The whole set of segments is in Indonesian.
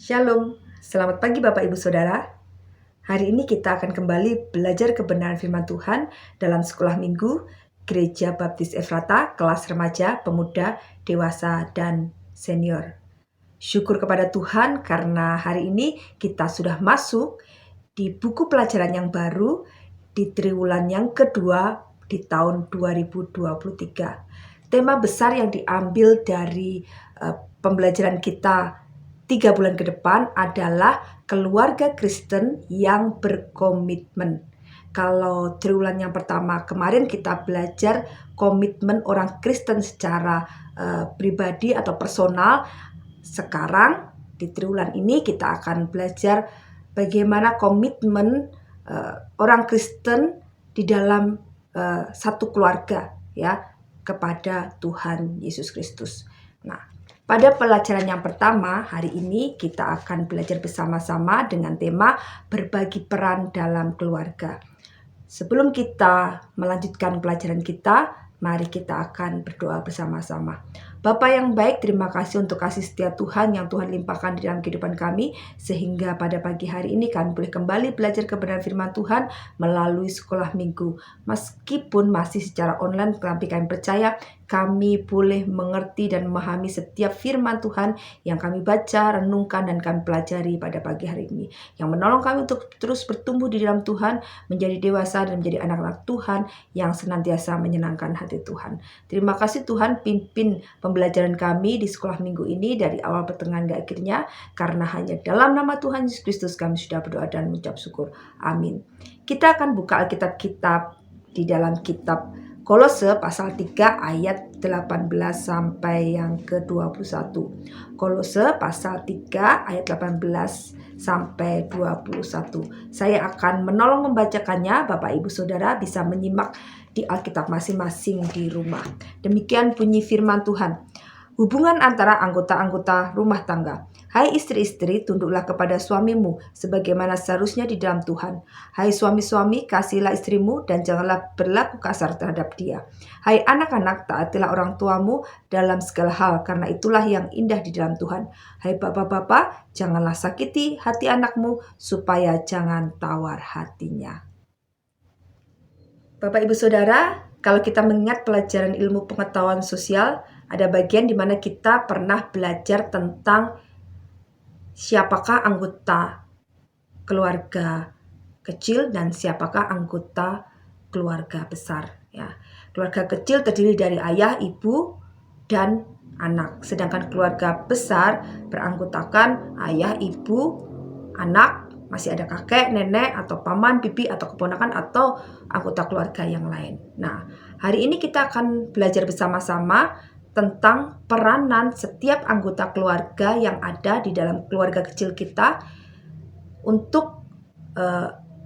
Shalom, selamat pagi Bapak Ibu Saudara. Hari ini kita akan kembali belajar kebenaran firman Tuhan dalam sekolah minggu Gereja Baptis Efrata, kelas remaja, pemuda, dewasa, dan senior. Syukur kepada Tuhan karena hari ini kita sudah masuk di buku pelajaran yang baru di triwulan yang kedua di tahun 2023. Tema besar yang diambil dari pembelajaran kita 3 bulan ke depan adalah keluarga Kristen yang berkomitmen. Kalau triwulan yang pertama kemarin kita belajar komitmen orang Kristen secara pribadi atau personal. Sekarang di triwulan ini kita akan belajar bagaimana komitmen orang Kristen di dalam satu keluarga ya kepada Tuhan Yesus Kristus. Nah, pada pelajaran yang pertama, hari ini kita akan belajar bersama-sama dengan tema berbagi peran dalam keluarga. Sebelum kita melanjutkan pelajaran kita, mari kita akan berdoa bersama-sama. Bapa yang baik, terima kasih untuk kasih setia Tuhan yang Tuhan limpahkan di dalam kehidupan kami, sehingga pada pagi hari ini kami boleh kembali belajar kebenaran firman Tuhan melalui sekolah minggu. Meskipun masih secara online, tapi kami percaya kami boleh mengerti dan memahami setiap firman Tuhan yang kami baca, renungkan, dan kami pelajari pada pagi hari ini. Yang menolong kami untuk terus bertumbuh di dalam Tuhan, menjadi dewasa dan menjadi anak-anak Tuhan yang senantiasa menyenangkan hati Tuhan. Terima kasih Tuhan, pimpin pembelajaran kami di sekolah minggu ini dari awal pertengahan hingga akhirnya, karena hanya dalam nama Tuhan Yesus Kristus kami sudah berdoa dan mengucap syukur. Amin. Kita akan buka Alkitab di dalam kitab Kolose pasal 3 ayat 18 sampai yang ke-21. Kolose pasal 3 ayat 18 sampai 21. Saya akan menolong membacakannya. Bapak Ibu Saudara bisa menyimak di Alkitab masing-masing di rumah. Demikian bunyi firman Tuhan. Hubungan antara anggota-anggota rumah tangga. Hai istri-istri, tunduklah kepada suamimu sebagaimana seharusnya di dalam Tuhan. Hai suami-suami, kasihilah istrimu dan janganlah berlaku kasar terhadap dia. Hai anak-anak, taatilah orang tuamu dalam segala hal, karena itulah yang indah di dalam Tuhan. Hai bapak-bapak, janganlah sakiti hati anakmu supaya jangan tawar hatinya. Bapak Ibu Saudara, kalau kita mengingat pelajaran ilmu pengetahuan sosial, ada bagian di mana kita pernah belajar tentang siapakah anggota keluarga kecil dan siapakah anggota keluarga besar. Ya, keluarga kecil terdiri dari ayah, ibu, dan anak. Sedangkan keluarga besar beranggotakan ayah, ibu, anak, masih ada kakek, nenek, atau paman, bibi, atau keponakan, atau anggota keluarga yang lain. Nah, hari ini kita akan belajar bersama-sama tentang peranan setiap anggota keluarga yang ada di dalam keluarga kecil kita untuk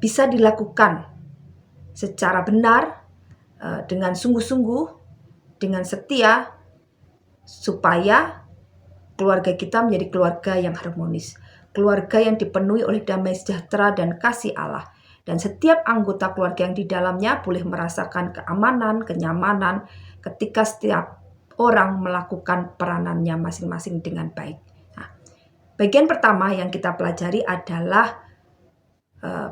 bisa dilakukan secara benar, dengan sungguh-sungguh, dengan setia, supaya keluarga kita menjadi keluarga yang harmonis, keluarga yang dipenuhi oleh damai sejahtera dan kasih Allah. Dan setiap anggota keluarga yang di dalamnya boleh merasakan keamanan, kenyamanan ketika setiap orang melakukan peranannya masing-masing dengan baik. Nah, bagian pertama yang kita pelajari adalah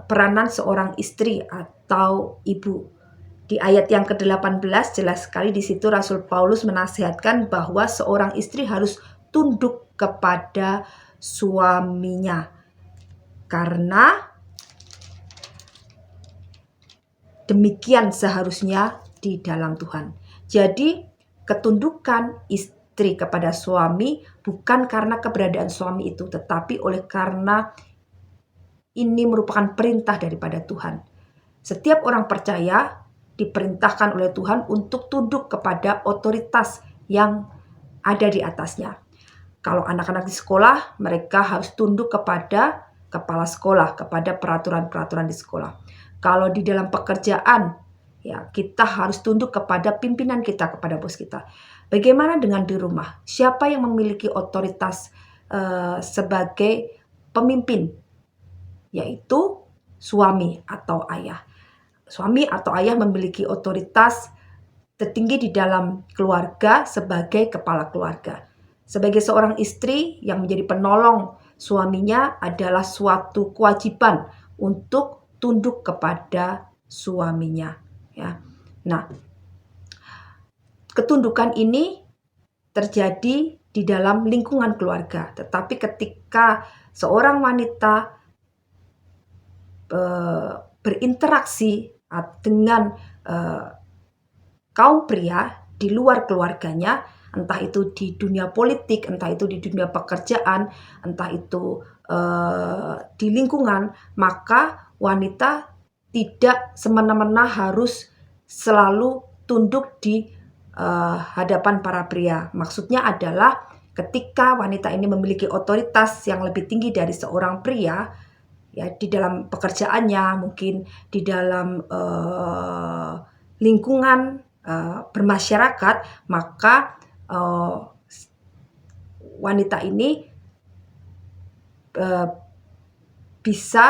peranan seorang istri atau ibu. Di ayat yang ke-18 jelas sekali di situ Rasul Paulus menasihatkan bahwa seorang istri harus tunduk kepada suaminya, karena demikian seharusnya di dalam Tuhan. Jadi ketundukan istri kepada suami bukan karena keberadaan suami itu, tetapi oleh karena ini merupakan perintah daripada Tuhan. Setiap orang percaya diperintahkan oleh Tuhan untuk tunduk kepada otoritas yang ada di atasnya. Kalau anak-anak di sekolah, mereka harus tunduk kepada kepala sekolah, kepada peraturan-peraturan di sekolah. Kalau di dalam pekerjaan, ya, kita harus tunduk kepada pimpinan kita, kepada bos kita. Bagaimana dengan di rumah? Siapa yang memiliki otoritas sebagai pemimpin? Yaitu suami atau ayah. Suami atau ayah memiliki otoritas tertinggi di dalam keluarga sebagai kepala keluarga. Sebagai seorang istri yang menjadi penolong suaminya adalah suatu kewajiban untuk tunduk kepada suaminya, ya. Nah, ketundukan ini terjadi di dalam lingkungan keluarga, tetapi ketika seorang wanita berinteraksi dengan kaum pria di luar keluarganya, entah itu di dunia politik, entah itu di dunia pekerjaan, entah itu di lingkungan, maka wanita tidak semena-mena harus selalu tunduk di hadapan para pria. Maksudnya adalah ketika wanita ini memiliki otoritas yang lebih tinggi dari seorang pria, ya, di dalam pekerjaannya, mungkin di dalam lingkungan bermasyarakat, maka wanita ini bisa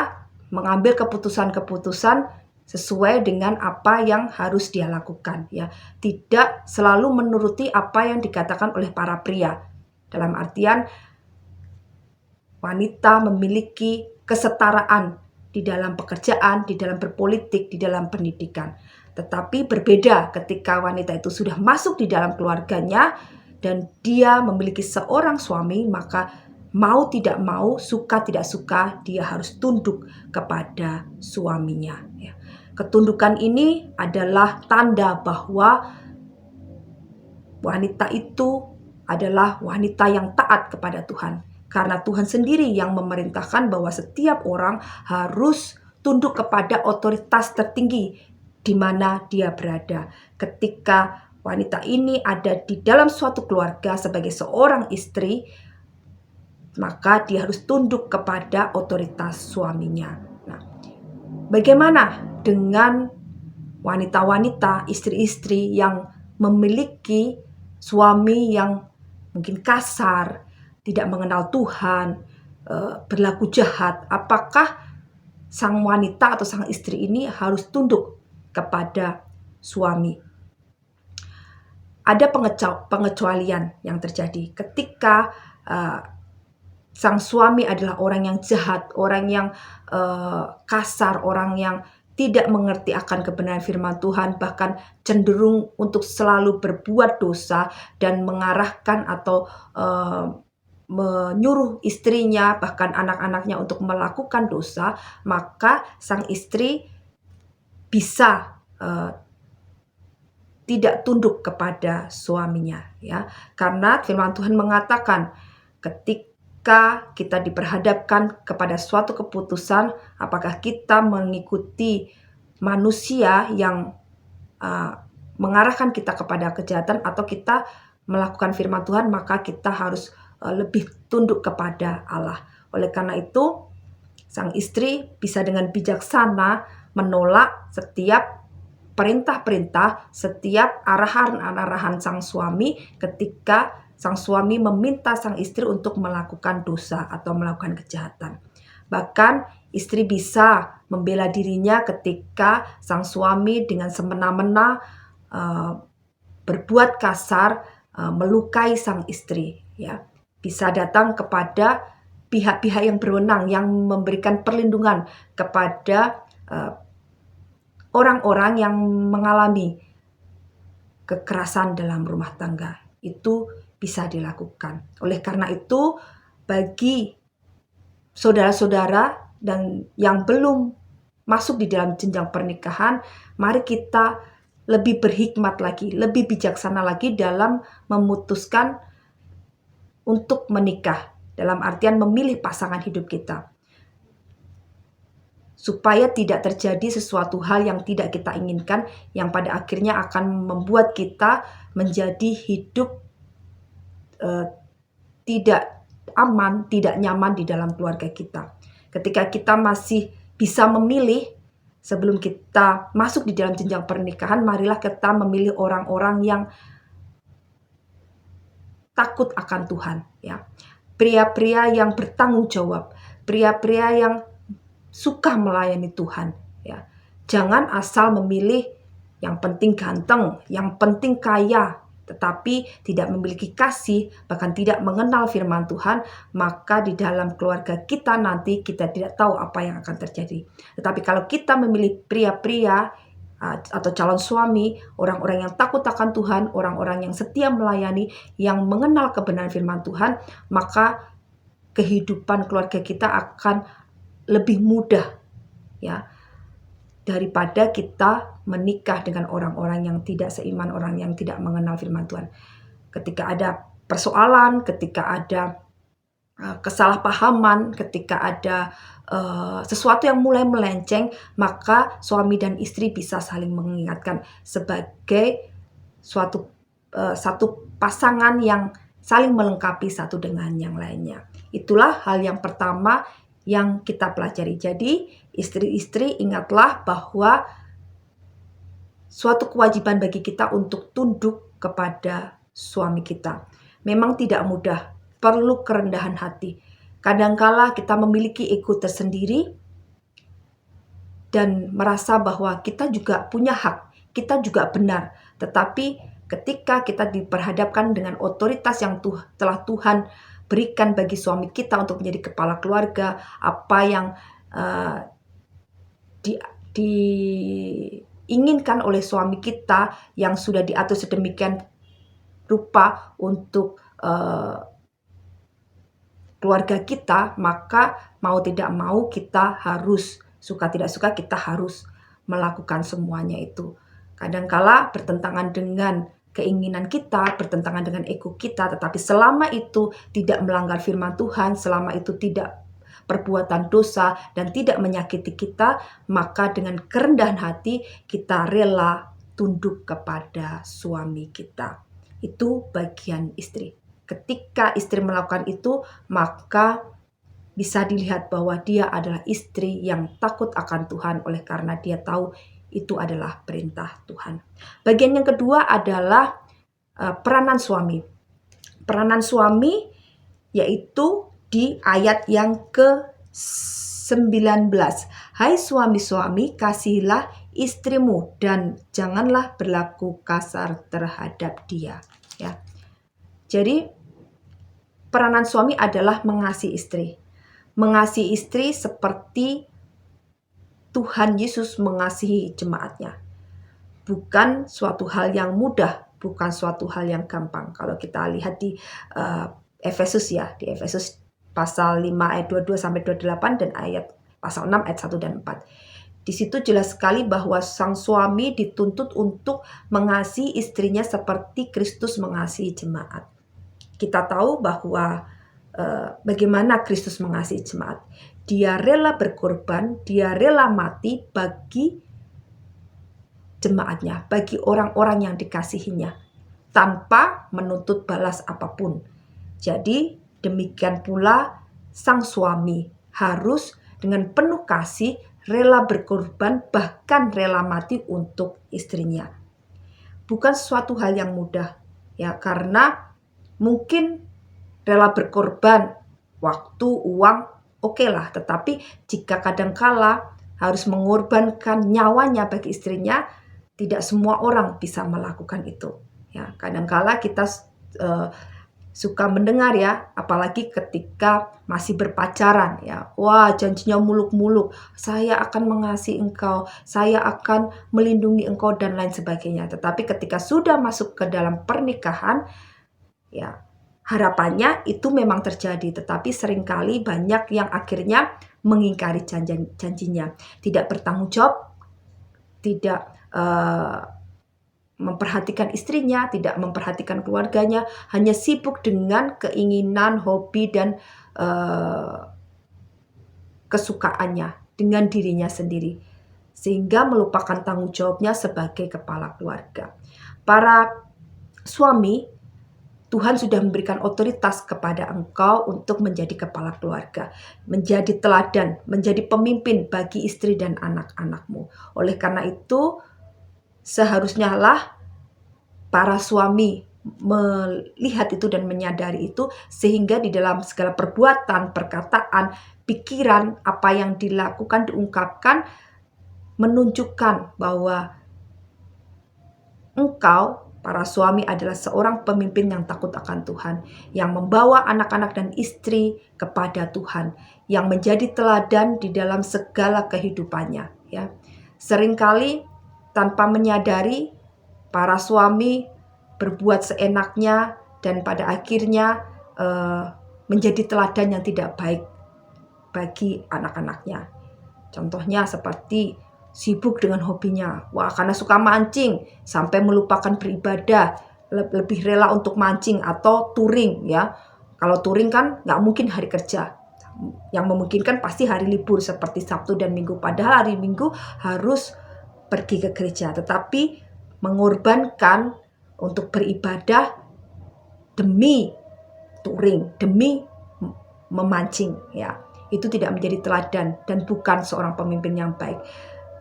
mengambil keputusan-keputusan sesuai dengan apa yang harus dia lakukan, ya. Tidak selalu menuruti apa yang dikatakan oleh para pria. Dalam artian wanita memiliki kesetaraan di dalam pekerjaan, di dalam berpolitik, di dalam pendidikan. Tetapi berbeda ketika wanita itu sudah masuk di dalam keluarganya dan dia memiliki seorang suami, maka mau tidak mau, suka tidak suka, dia harus tunduk kepada suaminya, ya. Ketundukan ini adalah tanda bahwa wanita itu adalah wanita yang taat kepada Tuhan. Karena Tuhan sendiri yang memerintahkan bahwa setiap orang harus tunduk kepada otoritas tertinggi di mana dia berada. Ketika wanita ini ada di dalam suatu keluarga sebagai seorang istri, maka dia harus tunduk kepada otoritas suaminya. Nah, bagaimana dengan wanita-wanita, istri-istri yang memiliki suami yang mungkin kasar, tidak mengenal Tuhan, berlaku jahat? Apakah sang wanita atau sang istri ini harus tunduk kepada suami? Ada pengecualian yang terjadi ketika sang suami adalah orang yang jahat, orang yang kasar, orang yang tidak mengerti akan kebenaran firman Tuhan, bahkan cenderung untuk selalu berbuat dosa dan mengarahkan atau menyuruh istrinya, bahkan anak-anaknya untuk melakukan dosa, maka sang istri bisa tidak tunduk kepada suaminya, ya. Karena firman Tuhan mengatakan ketika kita diperhadapkan kepada suatu keputusan, apakah kita mengikuti manusia yang mengarahkan kita kepada kejahatan atau kita melakukan firman Tuhan, maka kita harus lebih tunduk kepada Allah. Oleh karena itu, sang istri bisa dengan bijaksana menolak setiap perintah-perintah, setiap arahan-arahan sang suami ketika sang suami meminta sang istri untuk melakukan dosa atau melakukan kejahatan. Bahkan istri bisa membela dirinya ketika sang suami dengan semena-mena berbuat kasar, melukai sang istri, ya. Bisa datang kepada pihak-pihak yang berwenang yang memberikan perlindungan kepada orang-orang yang mengalami kekerasan dalam rumah tangga. Itu bisa dilakukan. Oleh karena itu, bagi saudara-saudara dan yang belum masuk di dalam jenjang pernikahan, mari kita lebih berhikmat lagi, lebih bijaksana lagi dalam memutuskan untuk menikah, dalam artian memilih pasangan hidup kita, supaya tidak terjadi sesuatu hal yang tidak kita inginkan, yang pada akhirnya akan membuat kita menjadi hidup tidak aman, tidak nyaman di dalam keluarga kita. Ketika kita masih bisa memilih sebelum kita masuk di dalam jenjang pernikahan, marilah kita memilih orang-orang yang takut akan Tuhan, ya. Pria-pria yang bertanggung jawab, pria-pria yang suka melayani Tuhan, ya. Jangan asal memilih yang penting ganteng, yang penting kaya, tetapi tidak memiliki kasih, bahkan tidak mengenal firman Tuhan, maka di dalam keluarga kita nanti kita tidak tahu apa yang akan terjadi. Tetapi kalau kita memilih pria-pria atau calon suami, orang-orang yang takut akan Tuhan, orang-orang yang setia melayani, yang mengenal kebenaran firman Tuhan, maka kehidupan keluarga kita akan lebih mudah, ya, daripada kita menikah dengan orang-orang yang tidak seiman, orang yang tidak mengenal firman Tuhan. Ketika ada persoalan, ketika ada kesalahpahaman, ketika ada sesuatu yang mulai melenceng, maka suami dan istri bisa saling mengingatkan sebagai satu pasangan yang saling melengkapi satu dengan yang lainnya. Itulah hal yang pertama yang kita pelajari. Jadi, istri-istri, ingatlah bahwa suatu kewajiban bagi kita untuk tunduk kepada suami kita. Memang tidak mudah, perlu kerendahan hati. Kadangkala kita memiliki ego tersendiri dan merasa bahwa kita juga punya hak, kita juga benar. Tetapi ketika kita diperhadapkan dengan otoritas yang telah Tuhan berikan bagi suami kita untuk menjadi kepala keluarga, apa yang diinginkan oleh suami kita yang sudah diatur sedemikian rupa untuk keluarga kita, maka mau tidak mau kita harus, suka tidak suka, kita harus melakukan semuanya itu. Kadangkala bertentangan dengan keinginan kita, bertentangan dengan ego kita, tetapi selama itu tidak melanggar firman Tuhan, selama itu tidak perbuatan dosa dan tidak menyakiti kita, maka dengan kerendahan hati kita rela tunduk kepada suami kita. Itu bagian istri. Ketika istri melakukan itu, maka bisa dilihat bahwa dia adalah istri yang takut akan Tuhan oleh karena dia tahu itu adalah perintah Tuhan. Bagian yang kedua adalah peranan suami. Peranan suami yaitu di ayat yang ke-19. Hai suami-suami, kasihilah istrimu dan janganlah berlaku kasar terhadap dia. Ya. Jadi peranan suami adalah mengasihi istri. Mengasihi istri seperti Tuhan Yesus mengasihi jemaatnya. Bukan suatu hal yang mudah, bukan suatu hal yang gampang. Kalau kita lihat di Efesus ya, di Efesus pasal 5 ayat 22 sampai 28 dan ayat pasal 6 ayat 1 dan 4. Di situ jelas sekali bahwa sang suami dituntut untuk mengasihi istrinya seperti Kristus mengasihi jemaat. Kita tahu bahwa bagaimana Kristus mengasihi jemaat. Dia rela berkorban, dia rela mati bagi jemaatnya, bagi orang-orang yang dikasihinya, tanpa menuntut balas apapun. Jadi demikian pula sang suami harus dengan penuh kasih rela berkorban, bahkan rela mati untuk istrinya. Bukan suatu hal yang mudah, ya, karena mungkin rela berkorban waktu, uang, oke lah. Tetapi jika kadangkala harus mengorbankan nyawanya bagi istrinya, tidak semua orang bisa melakukan itu. Ya, kadangkala kita suka mendengar ya, apalagi ketika masih berpacaran ya. Wah, janjinya muluk-muluk. Saya akan mengasihi engkau, saya akan melindungi engkau dan lain sebagainya. Tetapi ketika sudah masuk ke dalam pernikahan, ya, harapannya itu memang terjadi, tetapi seringkali banyak yang akhirnya mengingkari janjinya, tidak bertanggung jawab, tidak memperhatikan istrinya, tidak memperhatikan keluarganya, hanya sibuk dengan keinginan, hobi, dan kesukaannya dengan dirinya sendiri, sehingga melupakan tanggung jawabnya sebagai kepala keluarga. Para suami, Tuhan sudah memberikan otoritas kepada engkau untuk menjadi kepala keluarga, menjadi teladan, menjadi pemimpin bagi istri dan anak-anakmu. Oleh karena itu, seharusnya lah para suami melihat itu dan menyadari itu, sehingga di dalam segala perbuatan, perkataan, pikiran, apa yang dilakukan, diungkapkan, menunjukkan bahwa engkau Para suami adalah seorang pemimpin yang takut akan Tuhan, yang membawa anak-anak dan istri kepada Tuhan, yang menjadi teladan di dalam segala kehidupannya. Ya, seringkali tanpa menyadari para suami berbuat seenaknya dan pada akhirnya menjadi teladan yang tidak baik bagi anak-anaknya. Contohnya seperti sibuk dengan hobinya. Wah, karena suka mancing sampai melupakan beribadah, lebih rela untuk mancing atau touring ya. Kalau touring kan nggak mungkin hari kerja. Yang memungkinkan pasti hari libur seperti Sabtu dan Minggu. Padahal hari Minggu harus pergi ke gereja. Tetapi mengorbankan untuk beribadah demi touring, demi memancing ya. Itu tidak menjadi teladan dan bukan seorang pemimpin yang baik.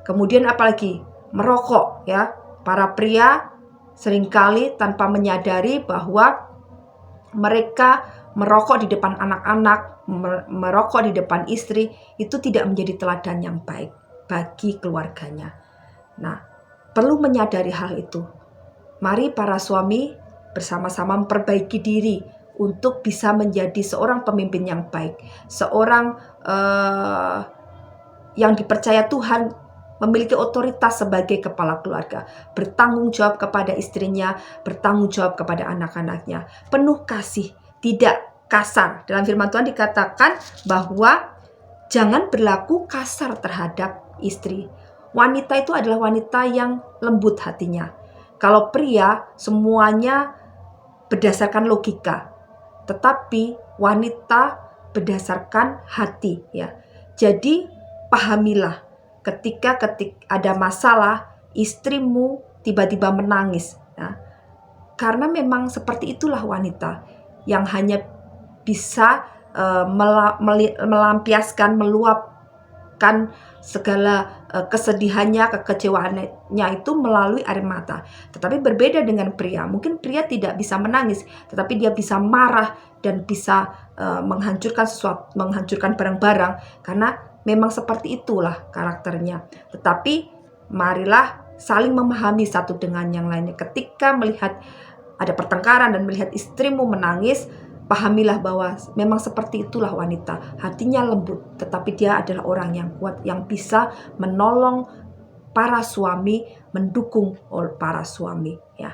Kemudian apalagi merokok ya. Para pria seringkali tanpa menyadari bahwa mereka merokok di depan anak-anak, merokok di depan istri, itu tidak menjadi teladan yang baik bagi keluarganya. Nah, perlu menyadari hal itu. Mari para suami bersama-sama memperbaiki diri untuk bisa menjadi seorang pemimpin yang baik, seorang yang dipercaya Tuhan, memiliki otoritas sebagai kepala keluarga, bertanggung jawab kepada istrinya, bertanggung jawab kepada anak-anaknya, penuh kasih, tidak kasar. Dalam firman Tuhan dikatakan bahwa jangan berlaku kasar terhadap istri. Wanita itu adalah wanita yang lembut hatinya. Kalau pria semuanya berdasarkan logika, tetapi wanita berdasarkan hati ya. Jadi pahamilah ketika ada masalah istrimu tiba-tiba menangis ya. Karena memang seperti itulah wanita yang hanya bisa melampiaskan, meluapkan segala kesedihannya, kekecewaannya itu melalui air mata. Tetapi berbeda dengan pria. Mungkin pria tidak bisa menangis, tetapi dia bisa marah dan bisa menghancurkan sesuatu, menghancurkan barang-barang, karena memang seperti itulah karakternya. Tetapi marilah saling memahami satu dengan yang lainnya. Ketika melihat ada pertengkaran dan melihat istrimu menangis, pahamilah bahwa memang seperti itulah wanita. Hatinya lembut, tetapi dia adalah orang yang kuat, yang bisa menolong para suami, mendukung para suami ya.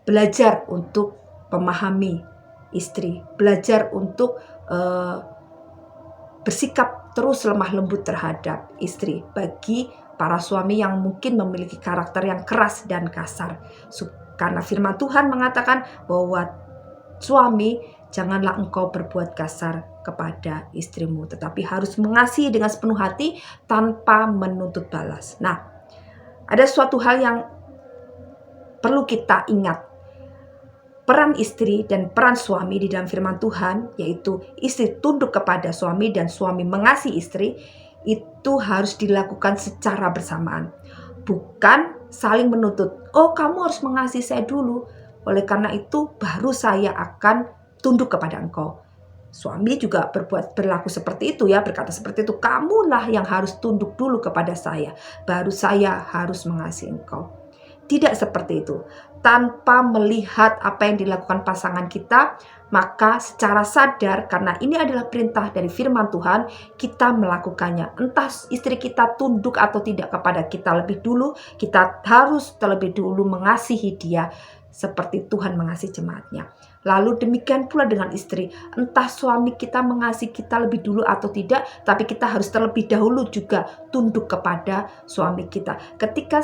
Belajar untuk memahami istri, belajar untuk bersikap terus lemah lembut terhadap istri. Bagi para suami yang mungkin memiliki karakter yang keras dan kasar, karena firman Tuhan mengatakan bahwa suami, janganlah engkau berbuat kasar kepada istrimu, tetapi harus mengasihi dengan sepenuh hati tanpa menuntut balas. Nah, ada suatu hal yang perlu kita ingat. Peran istri dan peran suami di dalam firman Tuhan, yaitu istri tunduk kepada suami dan suami mengasihi istri, itu harus dilakukan secara bersamaan. Bukan saling menuntut, oh kamu harus mengasihi saya dulu, oleh karena itu baru saya akan tunduk kepada engkau. Suami juga berlaku seperti itu ya, berkata seperti itu, kamulah yang harus tunduk dulu kepada saya, baru saya harus mengasihi engkau. Tidak seperti itu. Tanpa melihat apa yang dilakukan pasangan kita, maka secara sadar, karena ini adalah perintah dari firman Tuhan, kita melakukannya. Entah istri kita tunduk atau tidak kepada kita lebih dulu, kita harus terlebih dulu mengasihi dia seperti Tuhan mengasihi jemaatnya. Lalu demikian pula dengan istri. Entah suami kita mengasihi kita lebih dulu atau tidak, tapi kita harus terlebih dahulu juga tunduk kepada suami kita. Ketika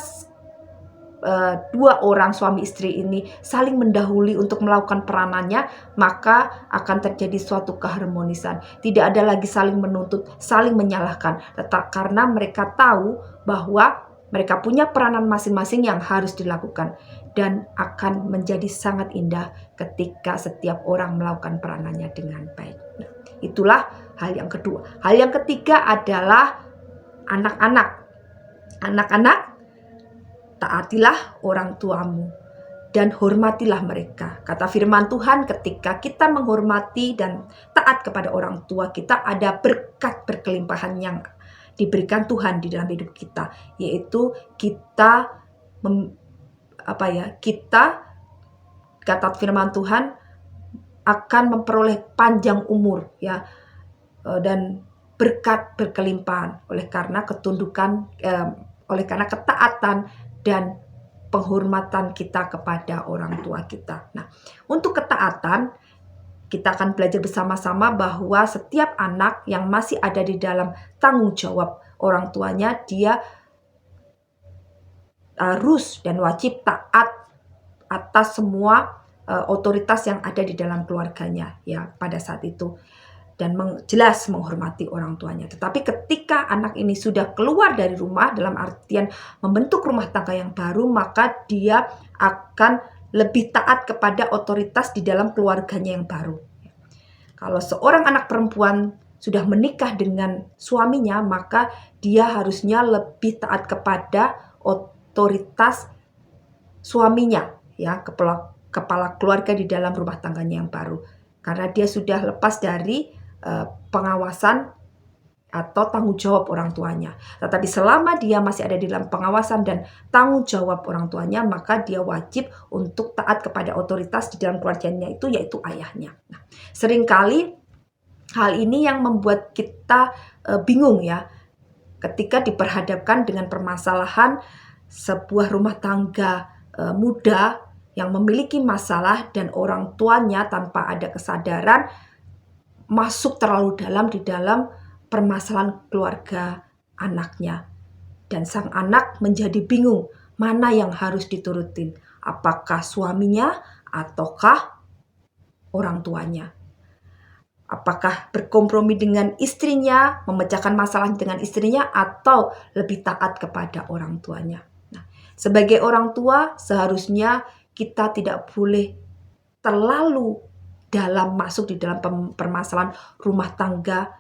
dua orang suami istri ini saling mendahului untuk melakukan peranannya, maka akan terjadi suatu keharmonisan. Tidak ada lagi saling menuntut, saling menyalahkan, karena mereka tahu bahwa mereka punya peranan masing-masing yang harus dilakukan, dan akan menjadi sangat indah ketika setiap orang melakukan peranannya dengan baik. Nah, itulah hal yang kedua. Hal yang ketiga adalah anak-anak. Anak-anak, taatilah orang tuamu dan hormatilah mereka. Kata firman Tuhan, ketika kita menghormati dan taat kepada orang tua kita, ada berkat berkelimpahan yang diberikan Tuhan di dalam hidup kita, yaitu kita kita, kata firman Tuhan, akan memperoleh panjang umur ya, dan berkat berkelimpahan oleh karena oleh karena ketaatan dan penghormatan kita kepada orang tua kita. Nah, untuk ketaatan kita akan belajar bersama-sama bahwa setiap anak yang masih ada di dalam tanggung jawab orang tuanya, dia harus dan wajib taat atas semua otoritas yang ada di dalam keluarganya ya pada saat itu, dan jelas menghormati orang tuanya. Tetapi ketika anak ini sudah keluar dari rumah dalam artian membentuk rumah tangga yang baru, maka dia akan lebih taat kepada otoritas di dalam keluarganya yang baru. Kalau seorang anak perempuan sudah menikah dengan suaminya, maka dia harusnya lebih taat kepada otoritas suaminya ya, kepala keluarga di dalam rumah tangganya yang baru, karena dia sudah lepas dari pengawasan atau tanggung jawab orang tuanya. Tetapi selama dia masih ada di dalam pengawasan dan tanggung jawab orang tuanya, maka dia wajib untuk taat kepada otoritas di dalam keluarganya itu, yaitu ayahnya. Nah, seringkali hal ini yang membuat kita bingung ya, ketika diperhadapkan dengan permasalahan sebuah rumah tangga muda yang memiliki masalah dan orang tuanya tanpa ada kesadaran masuk terlalu dalam di dalam permasalahan keluarga anaknya. Dan sang anak menjadi bingung mana yang harus diturutin, apakah suaminya ataukah orang tuanya. Apakah berkompromi dengan istrinya, memecahkan masalah dengan istrinya, atau lebih taat kepada orang tuanya. Nah, sebagai orang tua seharusnya kita tidak boleh terlalu dalam masuk di dalam permasalahan rumah tangga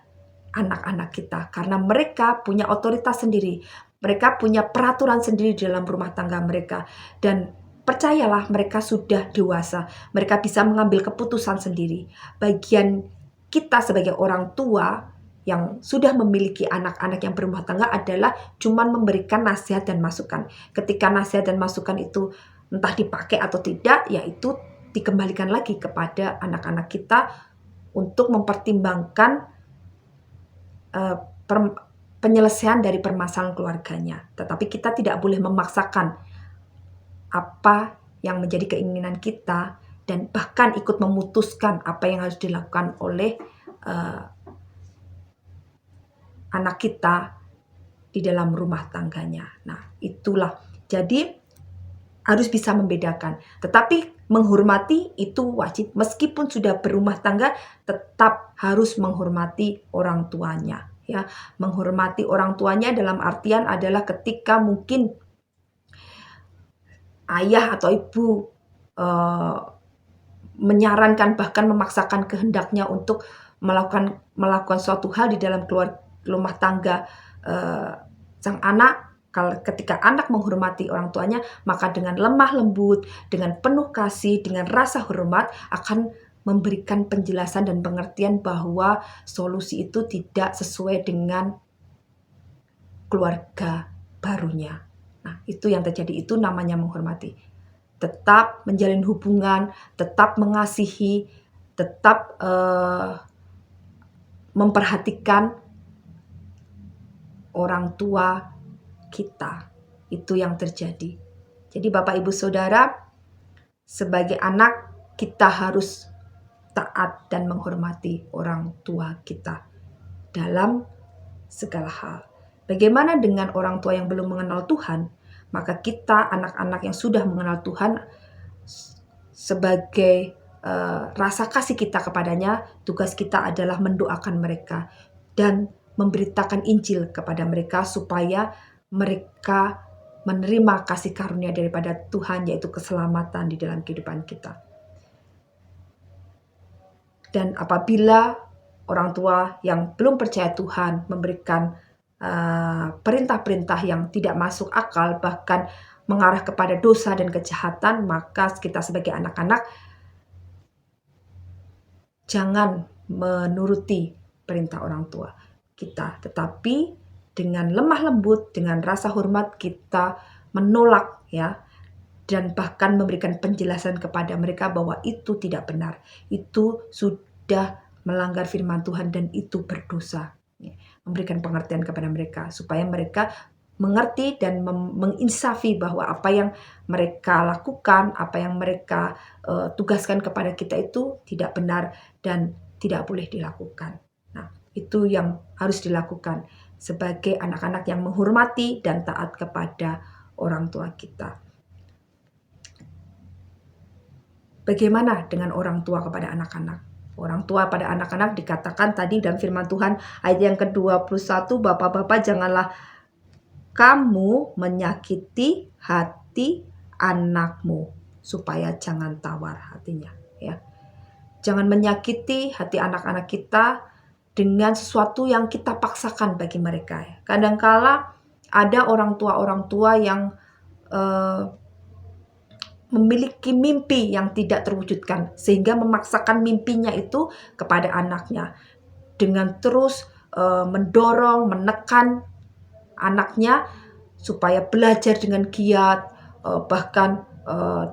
anak-anak kita, karena mereka punya otoritas sendiri, mereka punya peraturan sendiri di dalam rumah tangga mereka, dan percayalah mereka sudah dewasa, mereka bisa mengambil keputusan sendiri. Bagian kita sebagai orang tua yang sudah memiliki anak-anak yang berumah tangga adalah cuman memberikan nasihat dan masukan. Ketika nasihat dan masukan itu entah dipakai atau tidak, yaitu dikembalikan lagi kepada anak-anak kita untuk mempertimbangkan penyelesaian dari permasalahan keluarganya. Tetapi kita tidak boleh memaksakan apa yang menjadi keinginan kita, dan bahkan ikut memutuskan apa yang harus dilakukan oleh anak kita di dalam rumah tangganya. Nah, itulah. Jadi harus bisa membedakan. Tetapi menghormati itu wajib. Meskipun sudah berumah tangga, tetap harus menghormati orang tuanya. Ya, menghormati orang tuanya dalam artian adalah ketika mungkin ayah atau ibu menyarankan, bahkan memaksakan kehendaknya untuk melakukan suatu hal di dalam rumah tangga sang anak. Ketika anak menghormati orang tuanya, maka dengan lemah lembut, dengan penuh kasih, dengan rasa hormat akan memberikan penjelasan dan pengertian bahwa solusi itu tidak sesuai dengan keluarga barunya. Nah, itu yang terjadi, itu namanya menghormati. Tetap menjalin hubungan, tetap mengasihi, tetap memperhatikan orang tua kita. Itu yang terjadi. Jadi Bapak Ibu Saudara, sebagai anak kita harus taat dan menghormati orang tua kita dalam segala hal. Bagaimana dengan orang tua yang belum mengenal Tuhan? Maka kita, anak-anak yang sudah mengenal Tuhan, sebagai rasa kasih kita kepadanya, tugas kita adalah mendoakan mereka dan memberitakan Injil kepada mereka supaya mereka menerima kasih karunia daripada Tuhan, yaitu keselamatan di dalam kehidupan kita. Dan apabila orang tua yang belum percaya Tuhan memberikan perintah-perintah yang tidak masuk akal, bahkan mengarah kepada dosa dan kejahatan, maka kita sebagai anak-anak jangan menuruti perintah orang tua kita, tetapi dengan lemah lembut, dengan rasa hormat kita menolak ya, dan bahkan memberikan penjelasan kepada mereka bahwa itu tidak benar. Itu sudah melanggar firman Tuhan dan itu berdosa. Memberikan pengertian kepada mereka supaya mereka mengerti dan menginsafi bahwa apa yang mereka lakukan, apa yang mereka tugaskan kepada kita itu tidak benar dan tidak boleh dilakukan. Nah, itu yang harus dilakukan sebagai anak-anak yang menghormati dan taat kepada orang tua kita. Bagaimana dengan orang tua kepada anak-anak? Orang tua pada anak-anak dikatakan tadi dalam firman Tuhan ayat yang ke-21, Bapak-bapak janganlah kamu menyakiti hati anakmu supaya jangan tawar hatinya, ya. Jangan menyakiti hati anak-anak kita dengan sesuatu yang kita paksakan bagi mereka. Kadangkala ada orang tua yang memiliki mimpi yang tidak terwujudkan sehingga memaksakan mimpinya itu kepada anaknya dengan terus mendorong, menekan anaknya supaya belajar dengan giat, bahkan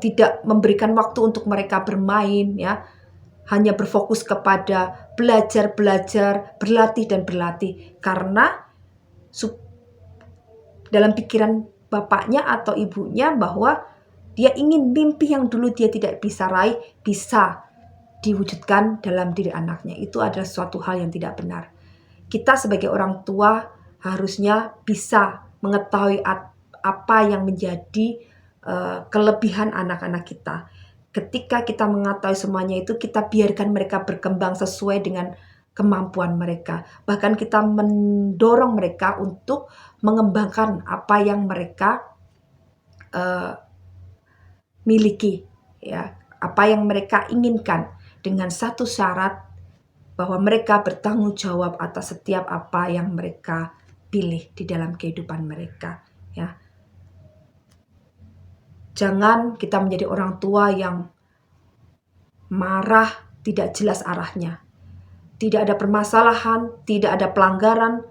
tidak memberikan waktu untuk mereka bermain, ya. Hanya berfokus kepada belajar, berlatih dan berlatih karena dalam pikiran bapaknya atau ibunya bahwa dia ingin mimpi yang dulu dia tidak bisa raih bisa diwujudkan dalam diri anaknya. Itu adalah suatu hal yang tidak benar. Kita sebagai orang tua harusnya bisa mengetahui apa yang menjadi kelebihan anak-anak kita. Ketika kita mengetahui semuanya itu, kita biarkan mereka berkembang sesuai dengan kemampuan mereka. Bahkan kita mendorong mereka untuk mengembangkan apa yang mereka miliki, ya, apa yang mereka inginkan dengan satu syarat bahwa mereka bertanggung jawab atas setiap apa yang mereka pilih di dalam kehidupan mereka, ya. Jangan kita menjadi orang tua yang marah tidak jelas arahnya. Tidak ada permasalahan, tidak ada pelanggaran,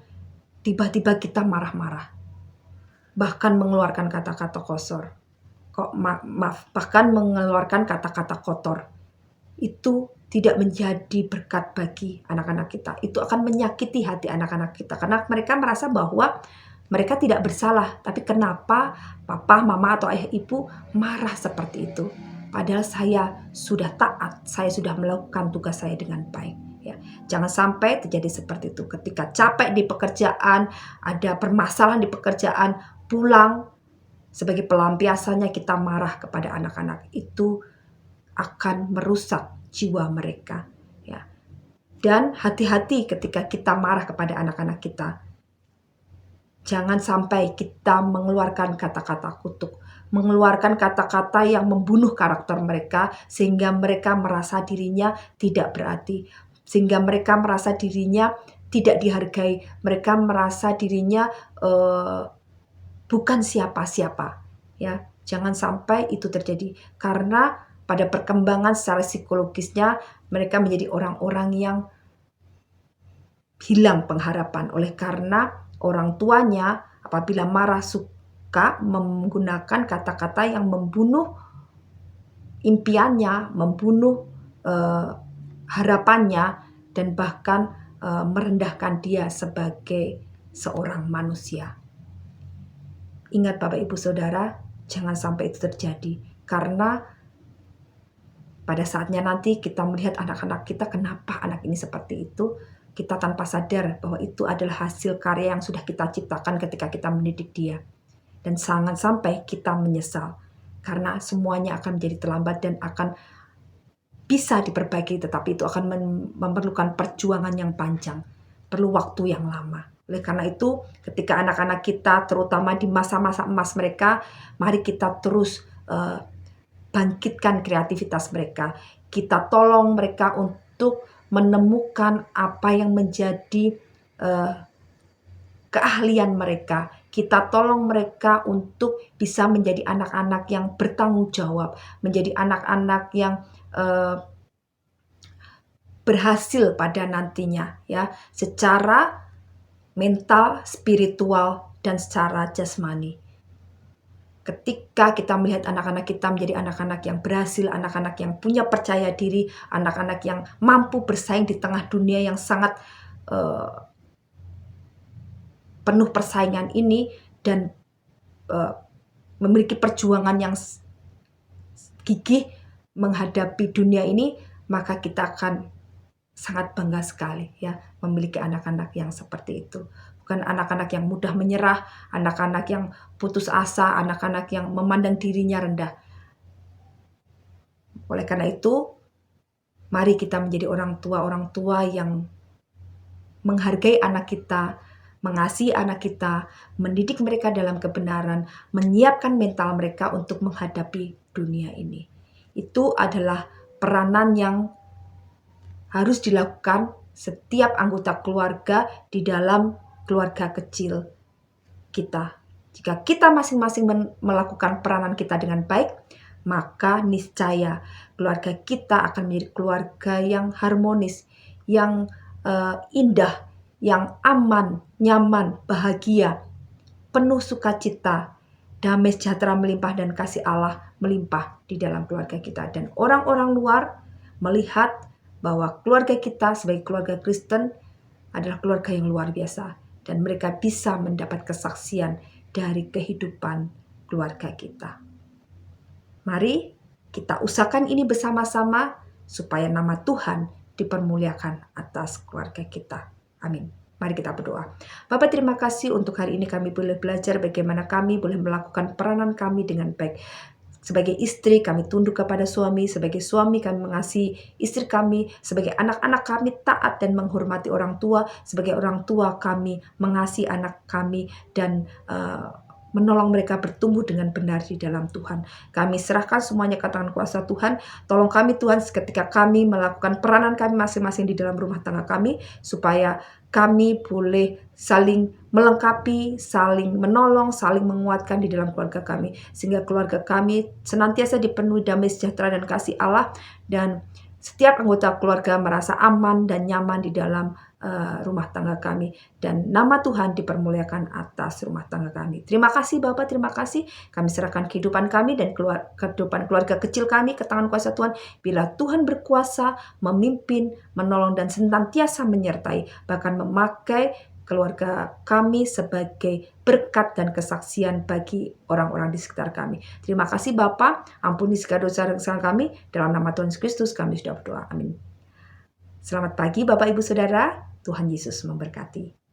tiba-tiba kita marah-marah. Bahkan mengeluarkan kata-kata kotor. Bahkan mengeluarkan kata-kata kotor. Itu tidak menjadi berkat bagi anak-anak kita. Itu akan menyakiti hati anak-anak kita. Karena mereka merasa bahwa mereka tidak bersalah. Tapi kenapa papa, mama, atau ayah, ibu marah seperti itu? Padahal saya sudah taat, saya sudah melakukan tugas saya dengan baik. Ya, jangan sampai terjadi seperti itu. Ketika capek di pekerjaan, ada permasalahan di pekerjaan, pulang sebagai pelampiasannya kita marah kepada anak-anak. Itu akan merusak jiwa mereka, ya. Dan hati-hati ketika kita marah kepada anak-anak kita. Jangan sampai kita mengeluarkan kata-kata kutuk, mengeluarkan kata-kata yang membunuh karakter mereka sehingga mereka merasa dirinya tidak berarti, sehingga mereka merasa dirinya tidak dihargai, mereka merasa dirinya bukan siapa-siapa, ya. Jangan sampai itu terjadi karena pada perkembangan secara psikologisnya mereka menjadi orang-orang yang hilang pengharapan oleh karena orang tuanya apabila marah suka menggunakan kata-kata yang membunuh impiannya, membunuh harapannya, dan bahkan merendahkan dia sebagai seorang manusia. Ingat Bapak Ibu Saudara, jangan sampai itu terjadi karena pada saatnya nanti kita melihat anak-anak kita, kenapa anak ini seperti itu, kita tanpa sadar bahwa itu adalah hasil karya yang sudah kita ciptakan ketika kita mendidik dia. Dan jangan sampai kita menyesal karena semuanya akan menjadi terlambat dan akan bisa diperbaiki, tetapi itu akan memerlukan perjuangan yang panjang, perlu waktu yang lama. Oleh karena itu, ketika anak-anak kita, terutama di masa-masa emas mereka, mari kita terus bangkitkan kreativitas mereka. Kita tolong mereka untuk menemukan apa yang menjadi keahlian mereka. Kita tolong mereka untuk bisa menjadi anak-anak yang bertanggung jawab, menjadi anak-anak yang berhasil pada nantinya, ya, secara mental, spiritual, dan secara jasmani. Ketika kita melihat anak-anak kita menjadi anak-anak yang berhasil, anak-anak yang punya percaya diri, anak-anak yang mampu bersaing di tengah dunia yang sangat penuh persaingan ini, dan memiliki perjuangan yang gigih menghadapi dunia ini, maka kita akan sangat bangga sekali ya memiliki anak-anak yang seperti itu. Bukan anak-anak yang mudah menyerah, anak-anak yang putus asa, anak-anak yang memandang dirinya rendah. Oleh karena itu, mari kita menjadi orang tua yang menghargai anak kita, mengasihi anak kita, mendidik mereka dalam kebenaran, menyiapkan mental mereka untuk menghadapi dunia ini. Itu adalah peranan yang harus dilakukan setiap anggota keluarga di dalam keluarga kecil kita. Jika kita masing-masing melakukan peranan kita dengan baik, maka niscaya keluarga kita akan menjadi keluarga yang harmonis, yang indah, yang aman, nyaman, bahagia, penuh sukacita, damai sejahtera melimpah, dan kasih Allah melimpah di dalam keluarga kita. Dan orang-orang luar melihat bahwa keluarga kita sebagai keluarga Kristen adalah keluarga yang luar biasa, dan mereka bisa mendapat kesaksian dari kehidupan keluarga kita. Mari kita usahakan ini bersama-sama supaya nama Tuhan dipermuliakan atas keluarga kita. Amin. Mari kita berdoa. Bapak, terima kasih untuk hari ini kami boleh belajar bagaimana kami boleh melakukan peranan kami dengan baik. Sebagai istri kami tunduk kepada suami, sebagai suami kami mengasihi istri kami, sebagai anak-anak kami taat dan menghormati orang tua, sebagai orang tua kami mengasihi anak kami dan menolong mereka bertumbuh dengan benar di dalam Tuhan. Kami serahkan semuanya ke tangan kuasa Tuhan. Tolong kami Tuhan ketika kami melakukan peranan kami masing-masing di dalam rumah tangga kami, supaya kami boleh saling melengkapi, saling menolong, saling menguatkan di dalam keluarga kami, sehingga keluarga kami senantiasa dipenuhi damai sejahtera dan kasih Allah, dan setiap anggota keluarga merasa aman dan nyaman di dalam rumah tangga kami, dan nama Tuhan dipermuliakan atas rumah tangga kami. Terima kasih Bapak, terima kasih. Kami serahkan kehidupan kami dan kehidupan keluarga kecil kami ke tangan kuasa Tuhan. Bila Tuhan berkuasa, memimpin, menolong, dan senantiasa menyertai, bahkan memakai keluarga kami sebagai berkat dan kesaksian bagi orang-orang di sekitar kami. Terima kasih Bapak, ampuni segala dosa-dosa kami. Dalam nama Tuhan Yesus Kristus kami sudah berdoa. Amin. Selamat pagi Bapak Ibu Saudara, Tuhan Yesus memberkati.